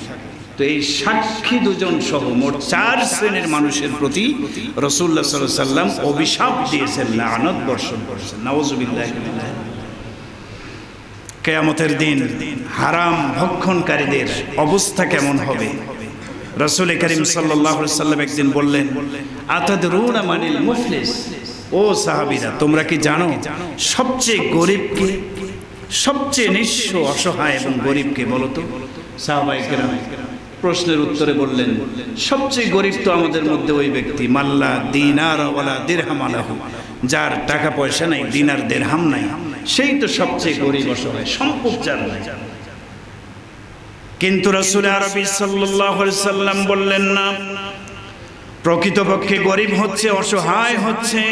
তো এই সাক্ষী দুজন সহ মোট 4 শ্রেণীর মানুষের প্রতি রাসূলুল্লাহ সাল্লাল্লাহু আলাইহি সাল্লাম অভিশাপ দিয়েছেন, লানত বর্ষণ করেছেন। নাউযুবিল্লাহ। কিয়ামতের দিন হারাম ভক্ষণকারীদের অবস্থা কেমন হবে? রাসূল করিম সাল্লাল্লাহু আলাইহি সাল্লাম একদিন বললেন, আতাদরুনা মানিল মুফলিস, ও সাহাবীরা, তোমরা কি জানো সবচেয়ে গরিবকে, সবচেয়ে নিঃস্ব, অসহায় এবং গরিবকে বলো তো? সাহাবায়ে কেরাম প্রশ্নের উত্তরে বললেন, সবচেয়ে গরিব তো আমাদের মধ্যে ওই ব্যক্তি, মাল্লা দিনার ওয়ালা দিরহাম আলাহু, যার টাকা পয়সা নাই, দিনার দিরহাম নাই, সেই তো সবচেয়ে গরিব, অসহায়, সম্পদ যার নাই। কিন্তু রাসূল আরবি সাল্লাল্লাহু আলাইহি সাল্লাম বললেন, না, প্রকৃতপক্ষে গরিব হচ্ছে, অসহায় হচ্ছে,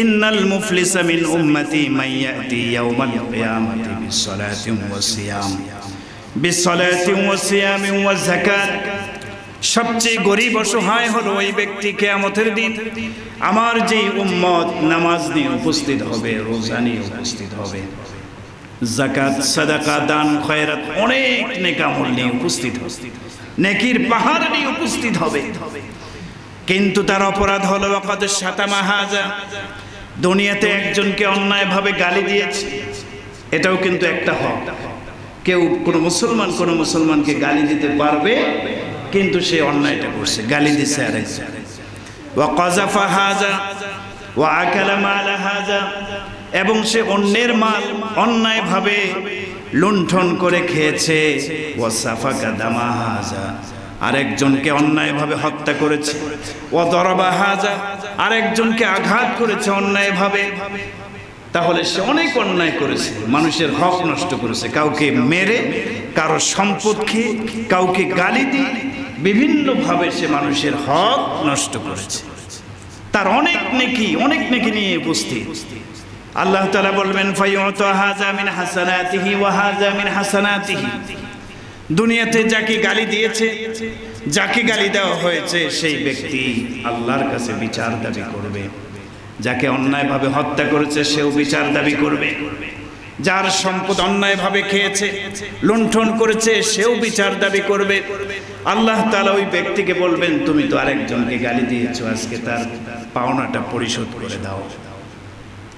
ইন্নাল মুফলিসা মিন উম্মতি মান ইয়াতি ইয়াউমাল কিয়ামাতি বিসসালাতি ওয়া সিয়াম, বিসসালাতি ওয়া সিয়াম ওয়া যাকাত, সবচেয়ে গরিব অসহায় হলো ওই ব্যক্তি কিয়ামতের দিন আমার যেই উম্মত নামাজ নিয়ে উপস্থিত হবে, রোজা নিয়ে উপস্থিত হবে, যাকাত, সাদাকা, দান, খয়রাত, অনেক নেক আমল নিয়ে উপস্থিত হবে, নেকির পাহাড় নিয়ে উপস্থিত হবে। কিন্তু তার অপরাধ হলো ওয়াকাদ শাতামা হাজা, দুনিয়াতে একজনকে অন্যায়ভাবে গালি দিয়েছে। এটাও কিন্তু একটা হক। কেউ কোনো মুসলমানকে গালি দিতে পারবে, কিন্তু সে অন্যায়টা করছে, গালি দিছে আরেকজন। ওয়া কাযাফা হাজা ওয়া আকালা মাল হাজা, এবং সে অন্যের মাল অন্যায়ভাবে লুণ্ঠন করে খেয়েছে। ওয়া সাফাকা দামা হাজা, আরেকজনকে অন্যায়ভাবে হত্যা করেছে। ওয়া দরাবা হাজা, আরেকজনকে আঘাত করেছে অন্যায়ভাবে। তাহলে সে অনেক অন্যায় করেছে, মানুষের হক নষ্ট করেছে, কাউকে মেরে, কারো সম্পদ খেয়ে, কাউকে গালি দিয়ে, বিভিন্নভাবে সে মানুষের হক নষ্ট করেছে। তার অনেক নেকি নিয়ে উপস্থিত। আল্লাহ তাআলা বলবেন, ফায়ুতা হাযা মিন হাসানাতিহি ওয়া হাযা মিন হাসানাতিহি, দুনিয়াতে যাকে গালি দিয়েছে, যাকে গালি দেওয়া হয়েছে, সেই ব্যক্তি আল্লাহর কাছে বিচার দাবি করবে। যাকে অন্যায়ভাবে হত্যা করেছে সেও বিচার দাবি করবে। যার সম্পদ অন্যায়ভাবে খেয়েছে, লুণ্ঠন করেছে, সেও বিচার দাবি করবে। আল্লাহ তাআলা ওই ব্যক্তিকে বলবেন, তুমি তো আরেকজনকে গালি দিয়েছো, আজকে তার পাওনাটা পরিশোধ করে দাও।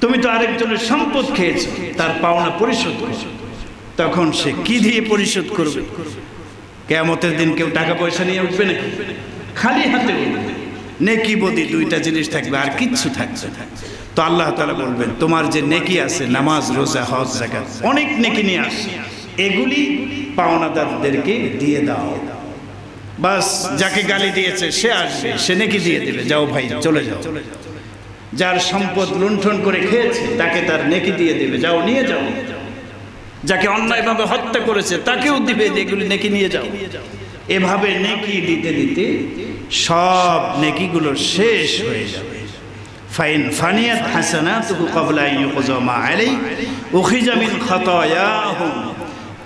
তুমি তো আরেকজনের সম্পদ খেয়েছো, তার পাওনা পরিশোধ করো। তখন সে কি দিয়ে পরিশোধ করবে? কিয়ামতের দিন কেউ টাকা পয়সা নিয়ে উঠবে না, খালি হাতে উঠবে। নেকি বদি দুইটা জিনিস থাকবে, আর কিচ্ছু থাকবে না। তো আল্লাহ তাআলা বলবেন, তোমার যে নেকি আছে, নামাজ, রোজা, হজ, যাকাত, অনেক নেকি নিয়ে আসে, এগুলি পাওনাদারদেরকে দিয়ে দাও। বাস, যাকে গালি দিয়েছে সে আসবে, সে নেকি দিয়ে দেবে, যাও ভাই চলে যাও। যার সম্পদ লুণ্ঠন করে খেয়েছে তাকে তার নেকি দিয়ে দেবে, যাও নিয়ে যাও। যাকে অন্যায়ভাবে হত্যা করেছে তাকেও দিবে, এগুলি নেকি নিয়ে যাও। এভাবে নেকি দিতে দিতে সব নেকিগুলো শেষ হয়ে যাবে। ফাইন ফানিয়াত হাসানাতুহু ক্বাবলা আন ইউকযা মা আলাইহি উখিযা মিন খাতায়াহুম,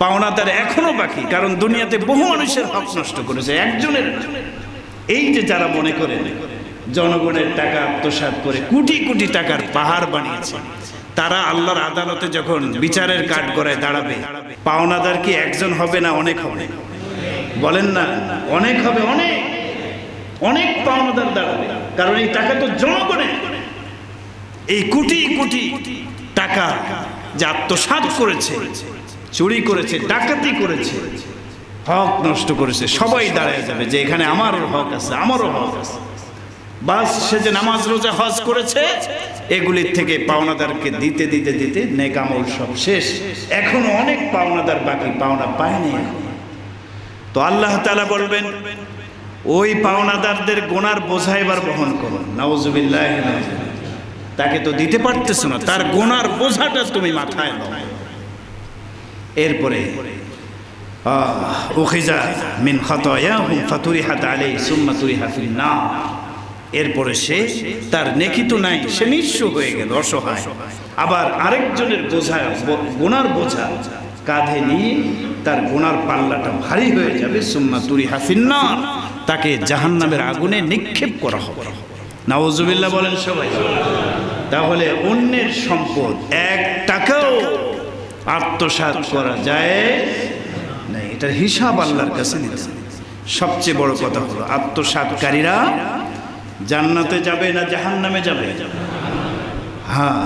পাওনাদার এখনো বাকি, কারণ দুনিয়াতে বহু মানুষের হক নষ্ট করেছে, একজনের। এই যে যারা মনে করে জনগণের টাকা আত্মসাৎ করে কোটি কোটি টাকার পাহাড় বানিয়েছে, তারা আল্লাহর আদালতে যখন বিচারের কাঠগড়ায় দাঁড়াবে, পাওনাদার কি একজন হবে না অনেক হবে? বলেন না, অনেক হবে, অনেক অনেক পাওনাদার দাঁড়াবে। কারণ এই টাকা তো জনগণের, এই কোটি কোটি টাকা যে আত্মসাৎ করেছে, চুরি করেছে, ডাকাতি করেছে, হক নষ্ট করেছে, সবাই দাঁড়ায় যাবে যে এখানে আমারও হক আছে, আমারও হক আছে। বাস, সে যে নামাজ, রোজা, হজ করেছে, এগুলির থেকে পাওনাদারকে দিতে দিতে দিতে নেক আমল সব শেষ। এখনো অনেক পাওনাদার বাকি, পাওনা পায়নি। তো আল্লাহ তাআলা বলবেন, ওই পাওনাদারদের গুনার বোঝা এবার বহন করো। নাউযুবিল্লাহ, তাকে তো দিতে পারতেছো না, তার গুনার বোঝাটা তুমি মাথায় নাও। এরপরে উখিযা মিন খাতায়াহুম ফাতুরিহাত আলাইহি সুম্মা তুরিহা ফিন নার, এরপরে সে তার নেকি তো নাই, সে নিঃস্ব হয়ে গেল, অসহায়। আবার আরেকজনের বোঝা, গুনার বোঝা কাঁধে নিয়ে তার গুনার পাল্লাটা ভারী হয়ে যাবে। সুম্মা তুরিহা ফিন্নার, তাকে জাহান্নামের আগুনে নিক্ষেপ করা হবে। নাউজুবিল্লাহ বলেন সবাই। তাহলে অন্যের সম্পদ 1 টাকাও আত্মসাৎ করা যায় না, এটার হিসাব আল্লাহর কাছে নিতে হবে। সবচেয়ে বড় কথা হলো আত্মসাৎকারীরা জান্নাতে যাবে না জাহান্নামে যাবে? হ্যাঁ,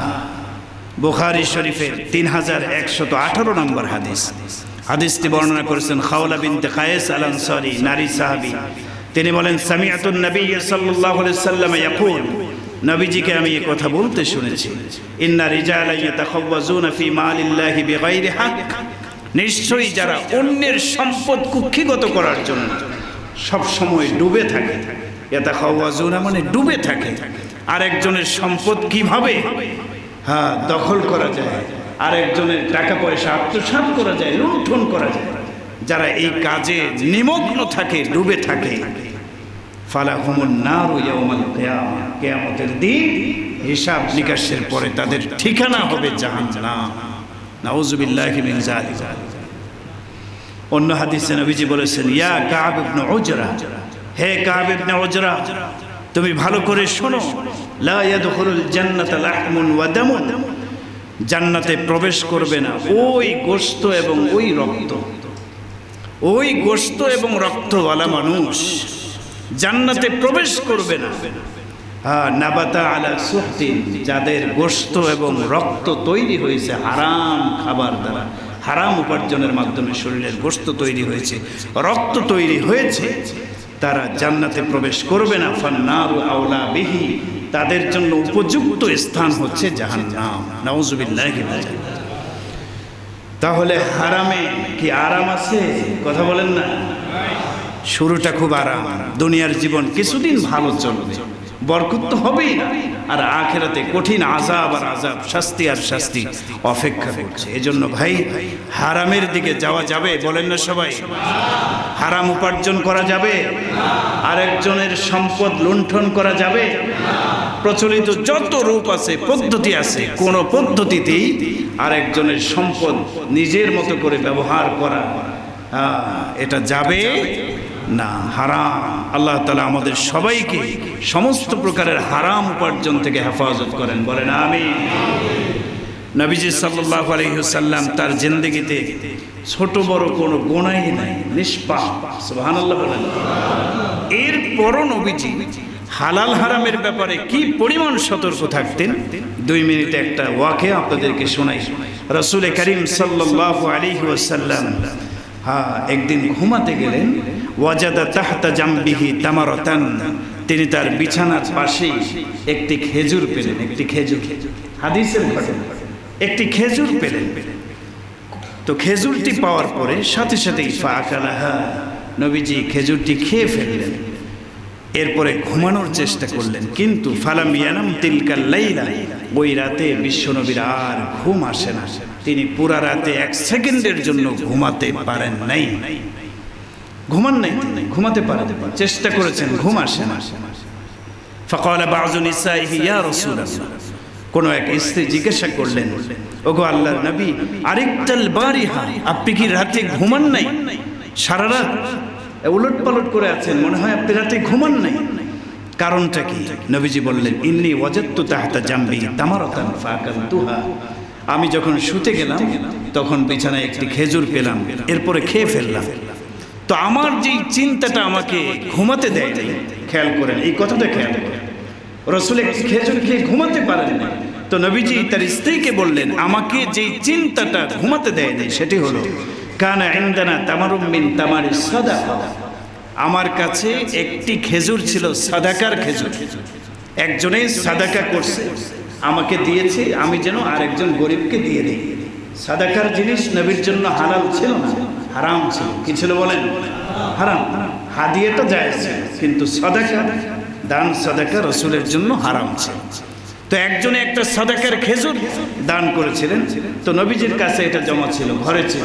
বুখারী শরীফের 3118 নম্বর হাদিস। হাদিসটি বর্ণনা করেছেন খাওলা বিনতে কায়েস আল আনসারী, নারী সাহাবী। তিনি বলেন, সামিআতুন নবী সাল্লাল্লাহু আলাইহি ওয়াসাল্লাম ইয়াকুল, নবীজিকে আমি এই কথা বলতে শুনেছি, ইন্না রিজালান ইয়াতাখাওয়াজুনা ফি মালিল্লাহি বিগাইরি হক, নিশ্চয়ই যারা অন্যের সম্পদ কুক্ষিগত করার জন্য সব সময় ডুবে থাকে, ইয়াতাখাওয়াজুনা মানে ডুবে থাকে, আরেকজনের সম্পদ কিভাবে দখল করা যায়, আরেকজনের টাকা পয়সা আত্মসাৎ করা যায়, লুণ্ঠন করা যায়, যারা এই কাজে নিমগ্ন থাকে, ডুবে থাকে, ফালাহুমুন নারু ইয়াউমাল কিয়ামা, কিয়ামতের দিন হিসাব নিকাশের পরে তাদের ঠিকানা হবে জাহান্নাম। নাউযুবিল্লাহি মিন যালিক। অন্য হাদিসে নবীজি বলেছেন, ইয়া কাব ইবনে উজরা, হে কাব ইবনে উজরা, তুমি ভালো করে শোনো, লা ইয়াদখুলুল জান্নাতা লাহমুন ওয়া দামুন, জান্নাতে প্রবেশ করবে না ওই গোশত এবং ওই রক্ত, ওই গোশত এবং রক্তওয়ালা মানুষ জান্নাতে প্রবেশ করবে না। নাবাতা আলা সুহতিন, যাদের গোশত এবং রক্ত তৈরি হয়েছে হারাম খাবার দ্বারা, হারাম উপার্জনের মাধ্যমে শরীরের গোশত তৈরি হয়েছে, রক্ত তৈরি হয়েছে, তারা জান্নাতে প্রবেশ করবে না। ফান্নারু আওলা বিহি, তাদের জন্য উপযুক্ত স্থান হচ্ছে জাহান্নাম। নাউযুবিল্লাহি মিন যালিক। তাহলে হারামে কি আরাম আছে? কথা বলেন না। শুরুটা খুব আরাম, দুনিয়ার জীবন কিছুদিন ভালো চলবে, বরকত তো হবেই না, আর আখিরাতে কঠিন আযাব আর আযাব, শাস্তি আর শাস্তি অপেক্ষা করছে। এজন্য ভাই, হারামের দিকে যাওয়া যাবে? বলেন না সবাই। হারাম উপার্জন করা যাবে? আরেকজনের সম্পদ লুণ্ঠন করা যাবে? প্রচলিত যত রূপ আছে, পদ্ধতি আছে, কোন পদ্ধতিতেই আরেকজনের সম্পদ নিজের মতো করে ব্যবহার করা এটা যাবে না, হারাম। আল্লাহ তাআলা আমাদের সবাইকে সমস্ত প্রকারের হারাম উপার্জন থেকে হেফাজত করেন, বলেন আমিন। নবীজি সাল্লাল্লাহু আলাইহি ওয়াসাল্লাম তার জিন্দেগিতে ছোট বড় কোনো গুনাহ নাই, নিষ্পাপ, সুবহানাল্লাহ বলেন। এরপরও নবীজি হালাল হারামের ব্যাপারে কি পরিমাণ সতর্ক থাকতেন। 2 মিনিটে একটা ওয়াকিয়া আপনাদেরকে শোনাই। রাসূল করিম সাল্লাল্লাহু আলাইহি ওয়াসাল্লাম একদিন ঘুমাতে গেলেন, ওয়াজাদা তাহতা জামবিহি তামারাতান, তিনি তার বিছানার পাশে একটি খেজুর পেলেন, একটি খেজুর, হাদিসের ঘটনা, একটি খেজুর পেলেন। তো খেজুরটি পাওয়ার পরে সাথে সাথেই ফাআকালাহা, নবীজি খেজুরটি খেয়ে ফেললেন। এরপরে ঘুমানোর চেষ্টা করলেন, কিন্তু ফালাম ইয়ানাম তিলকাল লাইলা, ওই রাতে বিশ্বনবীর আর ঘুম আসে না। তিনি পুরা রাতে 1 সেকেন্ডের জন্য ঘুমাতে পারেন নাই, ঘুমান নাই, ঘুমাতে পারেন, চেষ্টা করেছেন, ঘুম আসে না। ফাকালা বাযু নিসাইহি ইয়া রাসূলুল্লাহ, কোন এক স্ত্রী জিজ্ঞাসা করলেন, ওগো আল্লাহর নবী, আরিকতাল বারিহা, আপনি কি রাতে ঘুমান নাই? সারা রাত উলট পালট করে আছেন, মনে হয় আপনি রাতে ঘুমান নাই, কারণটা কি? নবীজি বললেন, ইন্নী ওয়াজাদতু তাহতা জামবি তামারাতান ফাআকালতুহা, আমি যখন শুতে গেলাম তখন বিছানায় একটি খেজুর পেলাম, এরপরে খেয়ে ফেললাম। তো আমার যেই চিন্তাটা আমাকে ঘুমাতে দেয় নাই, খেয়াল করেন এই কথাটা, খেয়াল করেন, রাসূল একটি খেজুর খেয়ে ঘুমাতে পারেন না। তো নবীজি তার স্ত্রীকে বললেন, আমাকে যেই চিন্তাটা ঘুমাতে দেয় নাই সেটি হলো, কানা ইনদানা তামারুম মিন তামারিস সাদাকা, আমার কাছে একটি খেজুর ছিল, সাদাকার খেজুর, একজনে সাদাকা করছে, আমাকে দিয়েছে, আমি যেন আরেকজন গরিবকে দিয়ে দিই। সাদাকার জিনিস নবীর জন্য হালাল ছিল না, হারাম ছিল। কি ছিল বলেন? হারাম। হাদিয়াটা জায়েজ ছিল, কিন্তু সাদাকা, দান সাদাকা রাসূলের জন্য হারাম ছিল। তো একজনে একটা সাদাকার খেজুর দান করেছিলেন, তো নবীজির কাছে এটা জমা ছিল, ঘরে ছিল।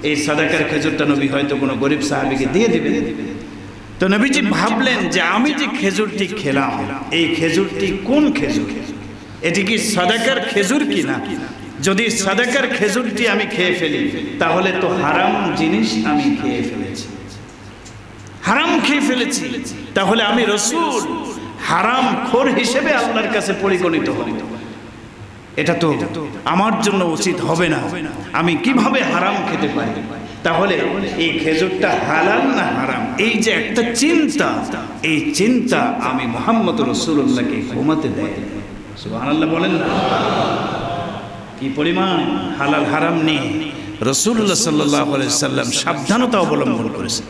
এই সাদাকার খেজুরটা নবী হয়তো কোনো গরিব সাহাবীকে দিয়ে দিবেন। তো নবীজি ভাবলেন যে আমি যে খেজুরটি খেলাম এই খেজুরটি কোন খেজুর, এটি কি সাদাকার খেজুর কিনা? যদি সাদাকার খেজুরটি আমি খেয়ে ফেলি তাহলে তো হারাম জিনিস আমি খেয়ে ফেলেছি, হারাম খেয়ে ফেলেছি, তাহলে আমি রাসূল হারাম খোর হিসেবে আল্লাহর কাছে পরিগণিত হব। এটা তো আমার জন্য উচিত হবে না। আমি কিভাবে হারাম খেতে পারি? তাহলে এই খেজুরটা হালাল না হারাম, এই যে একটা চিন্তা, এই চিন্তা আমি মুহাম্মদ রাসূলুল্লাহকে ঘুমাতে দেয়। সুবহানাল্লাহ বলেন না? কি পরিমাণ হালাল হারাম নিয়ে রাসূলুল্লাহ সাল্লাল্লাহু আলাইহি সাল্লাম সাবধানতা অবলম্বন করেছে।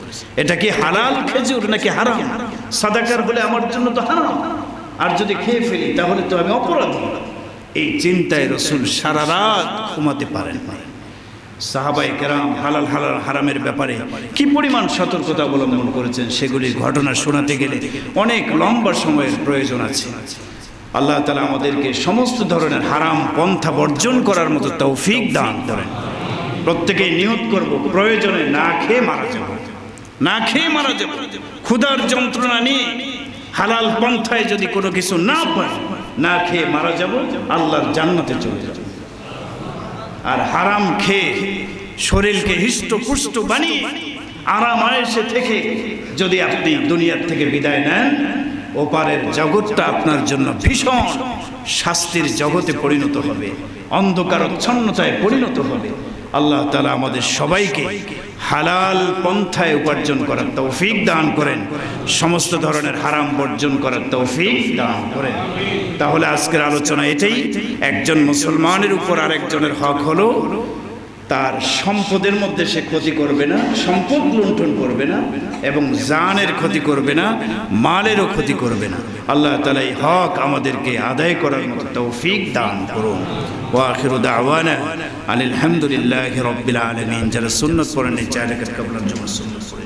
এটা কি হালাল খেজুর নাকি হারাম? সাদাকার হলে আমার জন্য তো হারাম, আর যদি খেয়ে ফেলি তাহলে তো আমি অপরাধী। এই চিন্তায় রাসূল সারা রাত ঘুমাতে পারেন না। সাহাবায়ে কেরাম হালাল হালাল হারামের ব্যাপারে কি পরিমাণ সতর্কতা অবলম্বন করেছেন সেগুলির ঘটনা শোনাতে গেলে অনেক লম্বা সময়ের প্রয়োজন আছে। আল্লাহ তাআলা আমাদেরকে সমস্ত ধরনের হারাম পন্থা বর্জন করার মতো তৌফিক দান করেন। প্রত্যেকেই নিয়ত করব প্রয়োজনে না খেয়ে মারা যাব, না খেয়ে মারা যাব। ক্ষুধার যন্ত্রণা নিয়ে হালাল পন্থায় যদি কোনো কিছু না পাই, না খেয়ে মারা যাব, আল্লাহর জান্নাতে চলে যাব। আর হারাম খেয়ে শরীরকে হৃষ্টপুষ্ট বানিয়ে আরাম আয়েশে থেকে যদি আপনি দুনিয়ার থেকে বিদায় নেন, ওপারের জগৎটা আপনার জন্য ভীষণ শাস্তির জগতে পরিণত হবে, অন্ধকারচ্ছন্নতায় পরিণত হবে। আল্লাহ তাআলা আমাদের সবাইকে হালাল পন্থায় উপার্জন করার তৌফিক দান করেন, সমস্ত ধরনের হারাম বর্জন করার তৌফিক দান করেন। তাহলে আজকের আলোচনা এটাই, একজন মুসলমানের উপর আরেকজনের হক হলো তার সম্পদের মধ্যে সে ক্ষতি করবে না, সম্পদ লুণ্ঠন করবে না, এবং জানের ক্ষতি করবে না, মালেরও ক্ষতি করবে না। আল্লাহ তাআলা এই হক আমাদেরকে আদায় করার মতো তৌফিক দান করুন। ওয়া আখিরু দাওয়ানা আলহামদুলিল্লাহি রাব্বিল আলামিন। যারা সুন্নাত পড়েন এই 4 রাকাত কবলার জন্য সুন্নাত পড়েন।